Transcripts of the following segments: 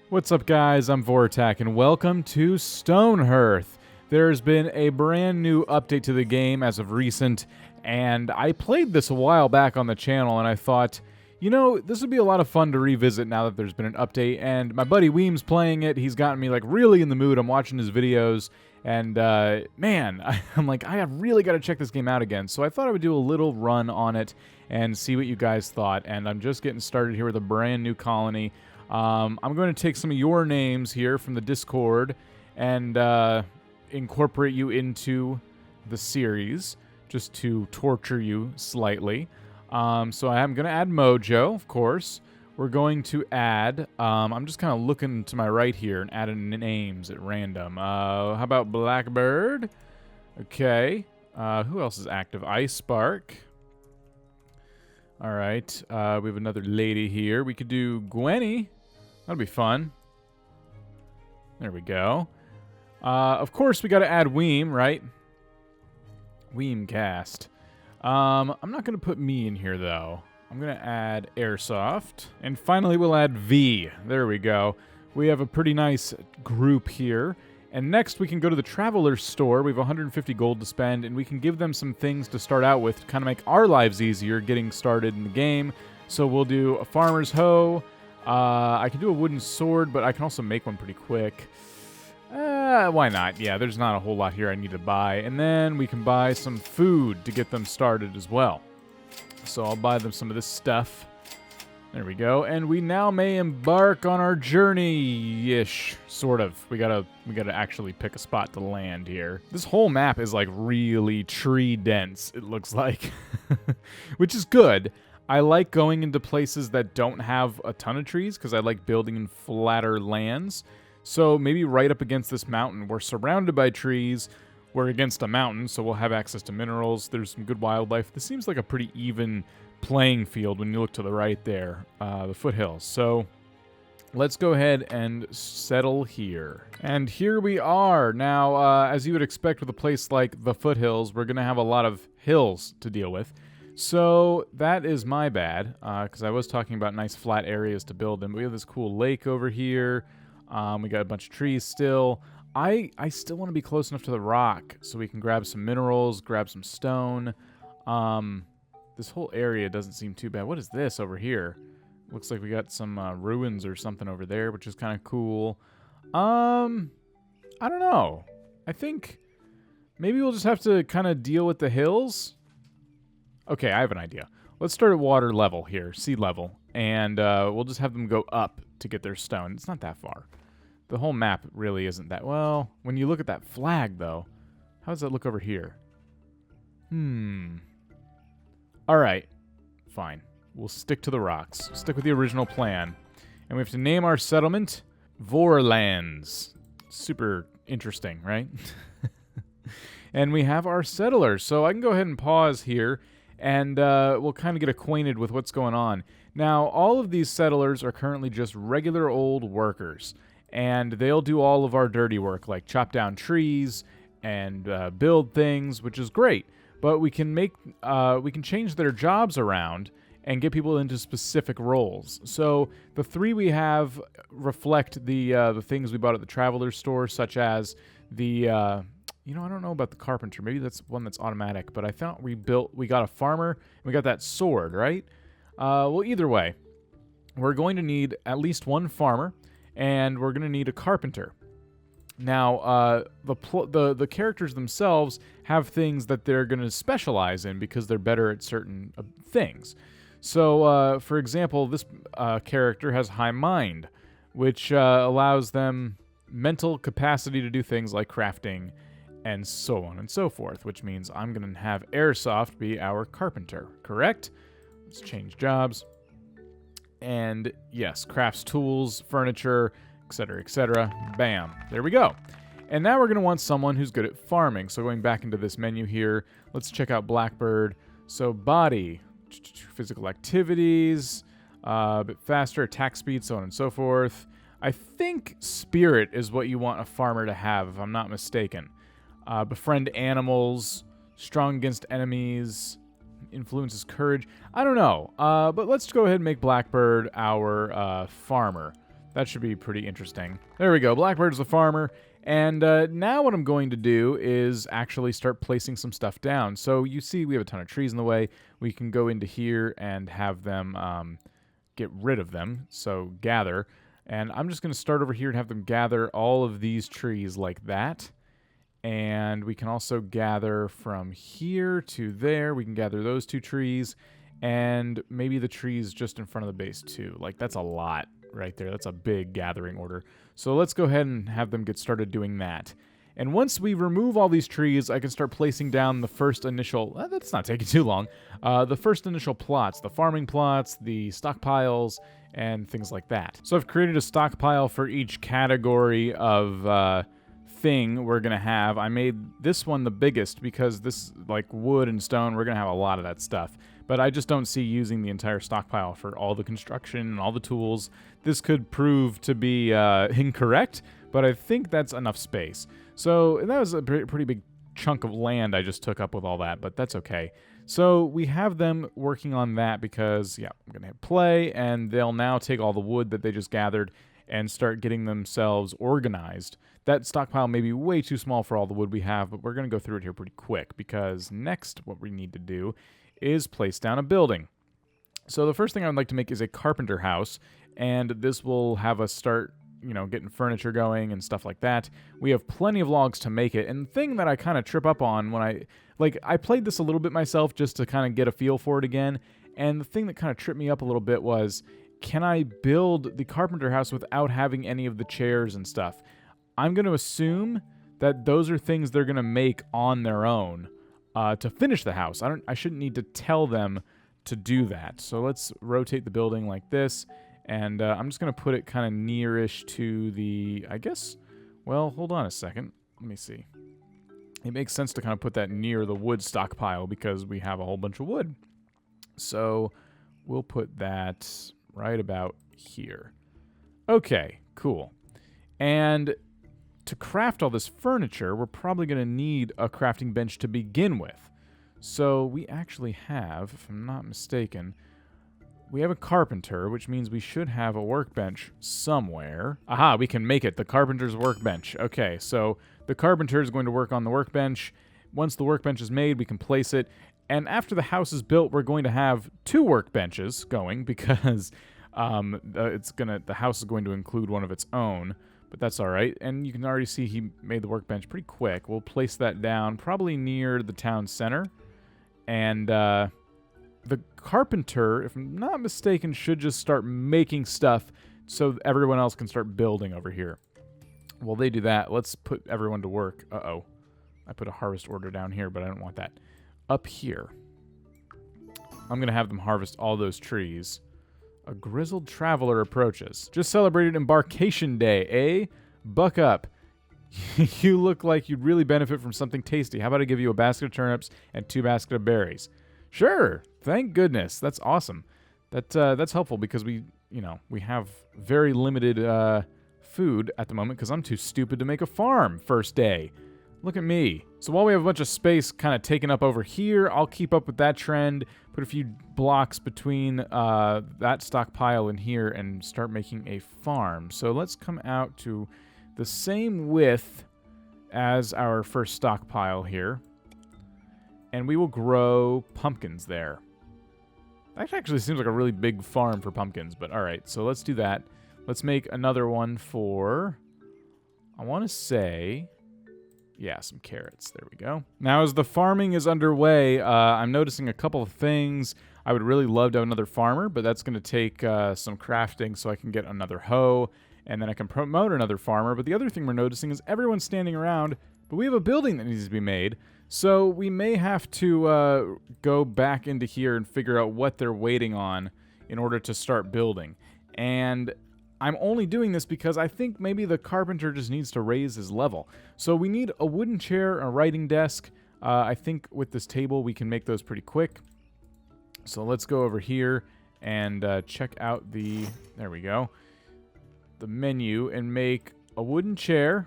What's up, guys? I'm Vortak, and welcome to StoneHearth. There's been a brand new update to the game as of recent, and I played this a while back on the channel, and I thought, you know, this would be a lot of fun to revisit now that there's been an update, and my buddy Weem's playing it. He's gotten me, like, really in the mood. I'm watching his videos, and, man, I'm like, I have really got to check this game out again, so I thought I would do a little run on it and see what you guys thought, and I'm just getting started here with a brand new colony. I'm going to take some of your names here from the Discord and incorporate you into the series just to torture you slightly. So I'm going to add Mojo, of course. We're going to add, I'm just kind of looking to my right here and adding names at random. How about Blackbird? Okay. Who else is active? Ice Spark. All right. We have another lady here. We could do Gwenny. That'll be fun. There we go. Of course, we got to add Weem, right? Weemcast. I'm not going to put me in here, though. I'm going to add Airsoft. And finally, we'll add V. There we go. We have a pretty nice group here. And next, we can go to the Traveler's Store. We have 150 gold to spend, and we can give them some things to start out with to kind of make our lives easier getting started in the game. So we'll do a Farmer's Hoe. I can do a wooden sword, but I can also make one pretty quick. Why not? Yeah, there's not a whole lot here I need to buy. And then we can buy some food to get them started as well. So I'll buy them some of this stuff. There we go. And we now may embark on our journey-ish, sort of. We gotta actually pick a spot to land here. This whole map is like really tree dense, it looks like. Which is good. I like going into places that don't have a ton of trees because I like building in flatter lands. So maybe right up against this mountain, we're surrounded by trees. We're against a mountain, so we'll have access to minerals. There's some good wildlife. This seems like a pretty even playing field when you look to the right there, the foothills. So let's go ahead and settle here. And here we are. Now, as you would expect with a place like the foothills, we're going to have a lot of hills to deal with. So that is my bad, because I was talking about nice flat areas to build in. We have this cool lake over here. We got a bunch of trees still. I still want to be close enough to the rock so we can grab some minerals, grab some stone. This whole area doesn't seem too bad. What is this over here? Looks like we got some ruins or something over there, which is kind of cool. I don't know. I think maybe we'll just have to kind of deal with the hills. Okay, I have an idea. Let's start at water level here, sea level, and we'll just have them go up to get their stone. It's not that far. The whole map really isn't that... Well, when you look at that flag, though, how does that look over here? All right, fine. We'll stick to the rocks. Stick with the original plan. And we have to name our settlement Vorlands. Super interesting, right? And we have our settlers. So I can go ahead and pause here, and we'll kind of get acquainted with what's going on. Now, all of these settlers are currently just regular old workers, and they'll do all of our dirty work, like chop down trees and build things, which is great. But we can change their jobs around and get people into specific roles. So the three we have reflect the things we bought at the Traveler's Store, such as the... You know, I don't know about the carpenter. Maybe that's one that's automatic, but I thought we got a farmer, and we got that sword, right? Well, either way, we're going to need at least one farmer, and we're going to need a carpenter. Now, the characters themselves have things that they're going to specialize in because they're better at certain things. So, for example, this character has high mind, which allows them mental capacity to do things like crafting and so on and so forth, which means I'm going to have Airsoft be our carpenter, correct? Let's change jobs. And yes, crafts tools, furniture, etc., etc. Bam. There we go. And now we're going to want someone who's good at farming. So going back into this menu here, let's check out Blackbird. So body, physical activities, a bit faster, attack speed, so on and so forth. I think spirit is what you want a farmer to have, if I'm not mistaken. Befriend animals, strong against enemies, influences courage. I don't know, but let's go ahead and make Blackbird our farmer. That should be pretty interesting. There we go. Blackbird's the farmer. And now what I'm going to do is actually start placing some stuff down. So you see we have a ton of trees in the way. We can go into here and have them get rid of them. So gather. And I'm just going to start over here and have them gather all of these trees like that. And we can also gather from here to there. We can gather those 2 trees. And maybe the trees just in front of the base too. Like, that's a lot right there. That's a big gathering order. So let's go ahead and have them get started doing that. And once we remove all these trees, I can start placing down the first initial... that's not taking too long. The first initial plots, the farming plots, the stockpiles, and things like that. So I've created a stockpile for each category of thing we're going to have. I made this one the biggest because this, like wood and stone, we're going to have a lot of that stuff. But I just don't see using the entire stockpile for all the construction and all the tools. This could prove to be incorrect, but I think that's enough space. So that was a pretty big chunk of land I just took up with all that, but that's okay. So we have them working on that because, yeah, I'm going to hit play, and they'll now take all the wood that they just gathered and start getting themselves organized. That stockpile may be way too small for all the wood we have, but we're going to go through it here pretty quick because next what we need to do is place down a building. So the first thing I would like to make is a carpenter house, and this will have us start, you know, getting furniture going and stuff like that. We have plenty of logs to make it, and the thing that I kind of trip up on when I played this a little bit myself just to kind of get a feel for it again, and the thing that kind of tripped me up a little bit was, can I build the carpenter house without having any of the chairs and stuff? I'm going to assume that those are things they're going to make on their own to finish the house. I shouldn't need to tell them to do that. So let's rotate the building like this, and I'm just going to put it kind of nearish to the, I guess, well, hold on a second. Let me see. It makes sense to kind of put that near the wood stockpile because we have a whole bunch of wood. So we'll put that right about here. Okay, cool. And to craft all this furniture, we're probably going to need a crafting bench to begin with. So we actually have, if I'm not mistaken, we have a carpenter, which means we should have a workbench somewhere. Aha, we can make it. The carpenter's workbench. Okay, so the carpenter is going to work on the workbench. Once the workbench is made, we can place it. And after the house is built, we're going to have 2 workbenches going because the house is going to include one of its own. But that's all right. And you can already see he made the workbench pretty quick. We'll place that down probably near the town center. And the carpenter, if I'm not mistaken, should just start making stuff so everyone else can start building over here. While they do that, let's put everyone to work. Uh-oh. I put a harvest order down here, but I don't want that. Up here, I'm going to have them harvest all those trees. A grizzled traveler approaches. Just celebrated Embarkation Day, eh? Buck up. You look like you'd really benefit from something tasty. How about I give you a basket of turnips and 2 baskets of berries? Sure. Thank goodness. That's awesome. That's helpful because we have very limited food at the moment because I'm too stupid to make a farm first day. Look at me. So while we have a bunch of space kind of taken up over here, I'll keep up with that trend, put a few blocks between that stockpile in here, and start making a farm. So let's come out to the same width as our first stockpile here, and we will grow pumpkins there. That actually seems like a really big farm for pumpkins, but all right, so let's do that. Let's make another one for, I want to say... yeah, some carrots. There we go. Now, as the farming is underway, I'm noticing a couple of things. I would really love to have another farmer, but that's going to take some crafting so I can get another hoe, and then I can promote another farmer. But the other thing we're noticing is everyone's standing around, but we have a building that needs to be made. So we may have to go back into here and figure out what they're waiting on in order to start building. And I'm only doing this because I think maybe the carpenter just needs to raise his level. So we need a wooden chair, a writing desk. I think with this table we can make those pretty quick. So let's go over here and check out there we go, the menu, and make a wooden chair.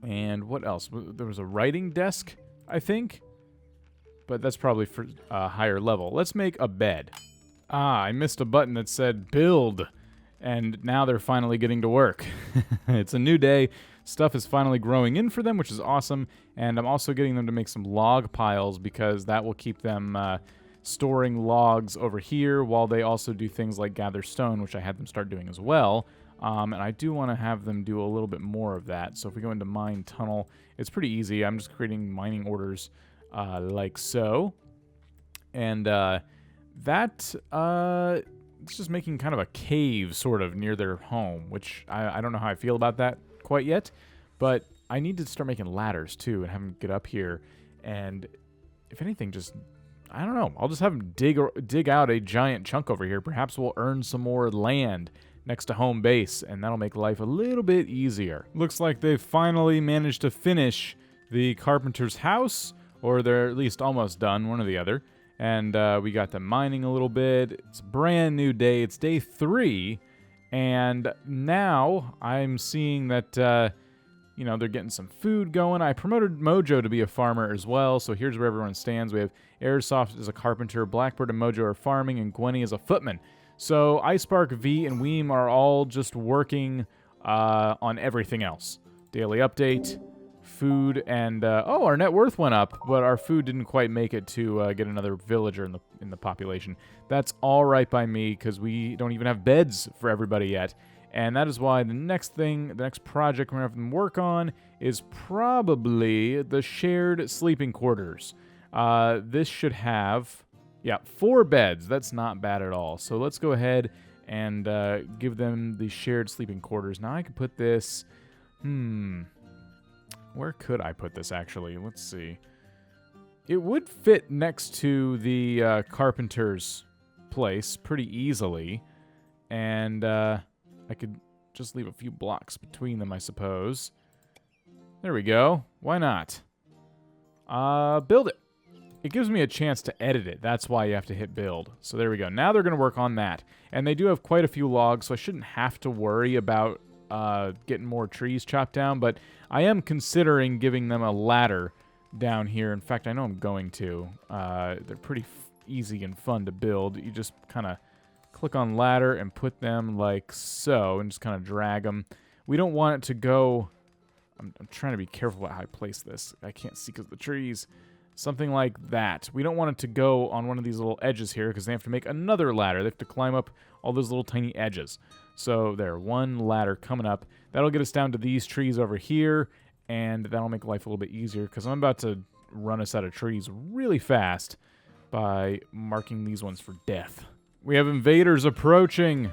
And what else? There was a writing desk, I think. But that's probably for a higher level. Let's make a bed. Ah, I missed a button that said build. And now they're finally getting to work. It's a new day. Stuff is finally growing in for them, which is awesome. And I'm also getting them to make some log piles because that will keep them storing logs over here while they also do things like gather stone, which I had them start doing as well. And I do want to have them do a little bit more of that. So if we go into mine tunnel, it's pretty easy. I'm just creating mining orders like so. And it's just making kind of a cave sort of near their home, which I don't know how I feel about that quite yet. But I need to start making ladders too and have them get up here. And if anything, I don't know. I'll just have them dig out a giant chunk over here. Perhaps we'll earn some more land next to home base, and that'll make life a little bit easier. Looks like they've finally managed to finish the carpenter's house, or they're at least almost done, one or the other. And we got them mining a little bit. It's a brand new day. It's day 3, and now I'm seeing that, they're getting some food going. I promoted Mojo to be a farmer as well, so here's where everyone stands. We have Airsoft as a carpenter, Blackbird and Mojo are farming, and Gwenny is a footman. So Icebark, V, and Weem are all just working on everything else. Daily update, food, and our net worth went up, but our food didn't quite make it to get another villager in the population. That's all right by me because we don't even have beds for everybody yet. And that is why the next project we're going to have them work on is probably the shared sleeping quarters. This should have, 4 beds. That's not bad at all. So let's go ahead and give them the shared sleeping quarters. Now I can put this, where could I put this actually? Let's see. It would fit next to the carpenter's place pretty easily. And I could just leave a few blocks between them, I suppose. There we go. Why not? Build it. It gives me a chance to edit it. That's why you have to hit build. So there we go. Now they're going to work on that. And they do have quite a few logs, so I shouldn't have to worry about getting more trees chopped down. But I am considering giving them a ladder down here. In fact, I know I'm going to. They're pretty easy and fun to build. You just kind of click on ladder and put them like so and just kind of drag them. We don't want it to go... I'm trying to be careful about how I place this. I can't see because of the trees. Something like that. We don't want it to go on one of these little edges here because they have to make another ladder. They have to climb up all those little tiny edges. So there, one ladder coming up. That'll get us down to these trees over here, and that'll make life a little bit easier because I'm about to run us out of trees really fast by marking these ones for death. We have invaders approaching,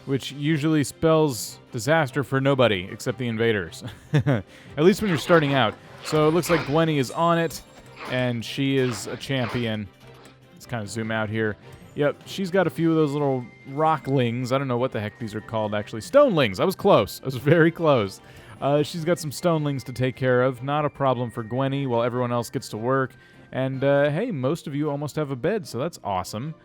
which usually spells disaster for nobody except the invaders. At least when you're starting out. So it looks like Gwenny is on it, and she is a champion. Let's kind of zoom out here. Yep, she's got a few of those little rocklings. I don't know what the heck these are called, actually. Stonelings! I was close. I was very close. She's got some stonelings to take care of. Not a problem for Gwenny while everyone else gets to work. And, hey, most of you almost have a bed, so that's awesome.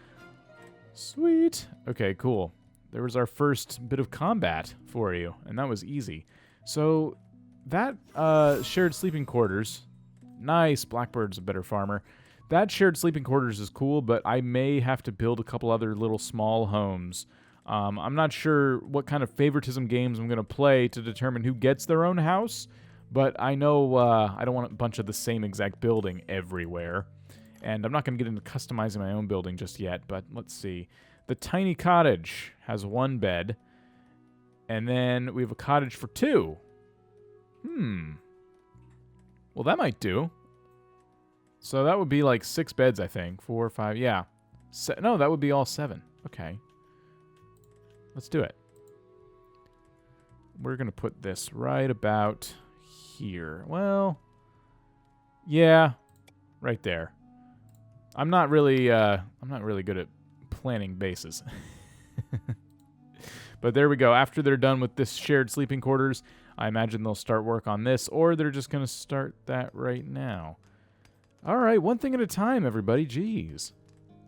Sweet. Okay, cool. There was our first bit of combat for you, and that was easy. So, that shared sleeping quarters... Nice, Blackbird's a better farmer. That shared sleeping quarters is cool, but I may have to build a couple other little small homes. I'm not sure what kind of favoritism games I'm going to play to determine who gets their own house, but I know I don't want a bunch of the same exact building everywhere. And I'm not going to get into customizing my own building just yet, but let's see. The tiny cottage has 1 bed, and then we have a cottage for 2. Well, that might do. So that would be like 6 beds, I think. 4, 5, yeah. No, that would be all 7. Okay. Let's do it. We're going to put this right about here. Well, yeah, right there. I'm not really good at planning bases. But there we go. After they're done with this shared sleeping quarters, I imagine they'll start work on this, or they're just going to start that right now. All right, one thing at a time, everybody. Jeez.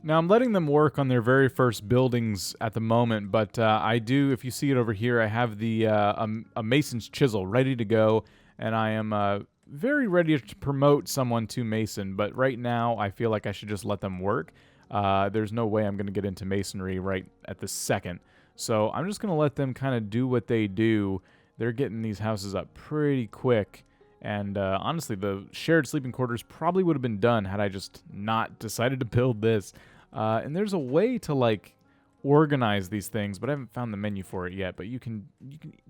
Now, I'm letting them work on their very first buildings at the moment, but I do, if you see it over here, I have the a mason's chisel ready to go, and I am very ready to promote someone to mason, but right now I feel like I should just let them work. There's no way I'm going to get into masonry right at this second. So I'm just going to let them kind of do what they do. They're getting these houses up pretty quick. And honestly, the shared sleeping quarters probably would have been done had I just not decided to build this. And there's a way to, like, organize these things, but I haven't found the menu for it yet. But you can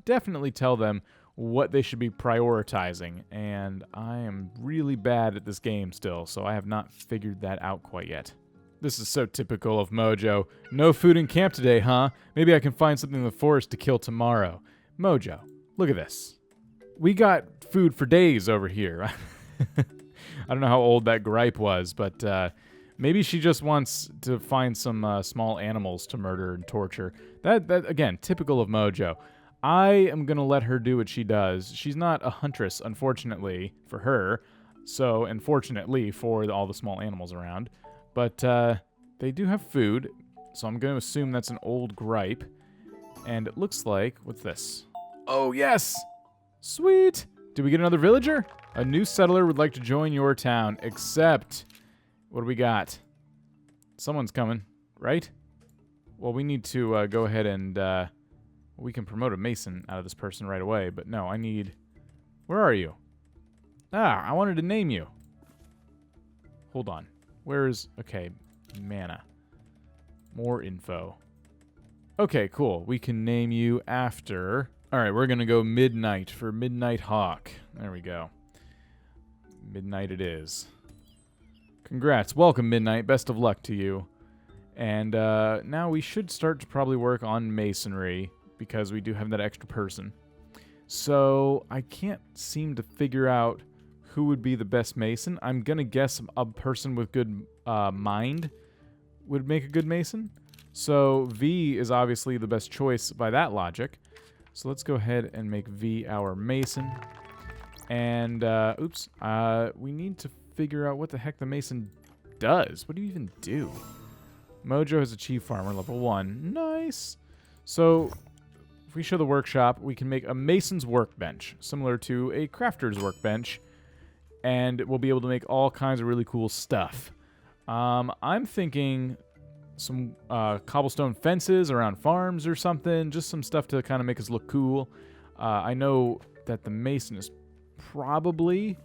definitely tell them what they should be prioritizing. And I am really bad at this game still, so I have not figured that out quite yet. This is so typical of Mojo. No food in camp today, huh? Maybe I can find something in the forest to kill tomorrow. Mojo, look at this. We got food for days over here. I don't know how old that gripe was, but maybe she just wants to find some small animals to murder and torture. That again, typical of Mojo. I am going to let her do what she does. She's not a huntress, unfortunately, for her. So, unfortunately for all the small animals around. But they do have food, so I'm going to assume that's an old gripe. And it looks like, what's this? Oh, yes! Sweet! Did we get another villager? A new settler would like to join your town, except... What do we got? Someone's coming, right? Well, we need to go ahead and... we can promote a mason out of this person right away, but no, I need... Where are you? Ah, I wanted to name you. Hold on. Where's... Okay, mana. More info. Okay, cool. We can name you after... Alright, we're going to go Midnight for Midnight Hawk. There we go. Midnight it is. Congrats. Welcome, Midnight. Best of luck to you. And now we should start to probably work on masonry, because we do have that extra person. So I can't seem to figure out who would be the best mason. I'm going to guess a person with good mind would make a good mason. So V is obviously the best choice by that logic. So let's go ahead and make V our mason. And, we need to figure out what the heck the mason does. What do you even do? Mojo has achieved farmer level 1. Nice. So if we show the workshop, we can make a mason's workbench, similar to a crafter's workbench. And we'll be able to make all kinds of really cool stuff. I'm thinking some cobblestone fences around farms or something. Just some stuff to kind of make us look cool. I know that the mason is probably...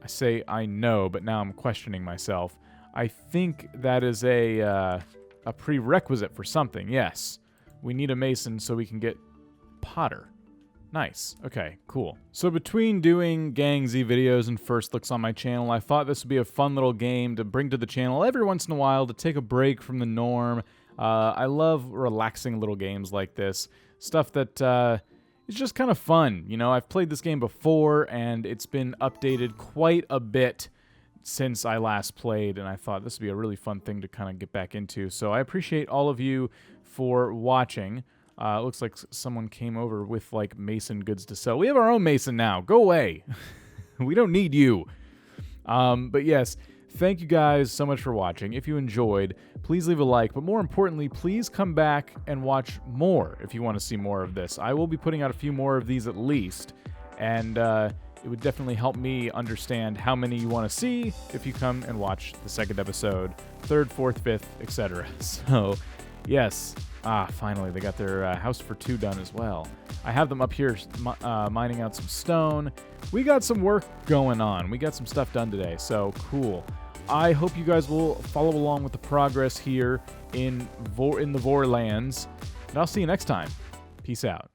I say I know, but now I'm questioning myself. I think that is a prerequisite for something, yes. We need a mason so we can get Potter. Nice. Okay, cool. So between doing Gang Z videos and first looks on my channel, I thought this would be a fun little game to bring to the channel every once in a while to take a break from the norm. I love relaxing little games like this. Stuff that is just kind of fun. You know, I've played this game before, and it's been updated quite a bit since I last played, and I thought this would be a really fun thing to kind of get back into. So I appreciate all of you for watching. It looks like someone came over with, like, mason goods to sell. We have our own mason now. Go away. We don't need you. But yes, thank you guys so much for watching. If you enjoyed, please leave a like. But more importantly, please come back and watch more if you want to see more of this. I will be putting out a few more of these at least. And it would definitely help me understand how many you want to see if you come and watch the second episode, third, fourth, fifth, etc. So, yes. Finally, they got their house for 2 done as well. I have them up here mining out some stone. We got some work going on. We got some stuff done today, so cool. I hope you guys will follow along with the progress here in the Vorlands, and I'll see you next time. Peace out.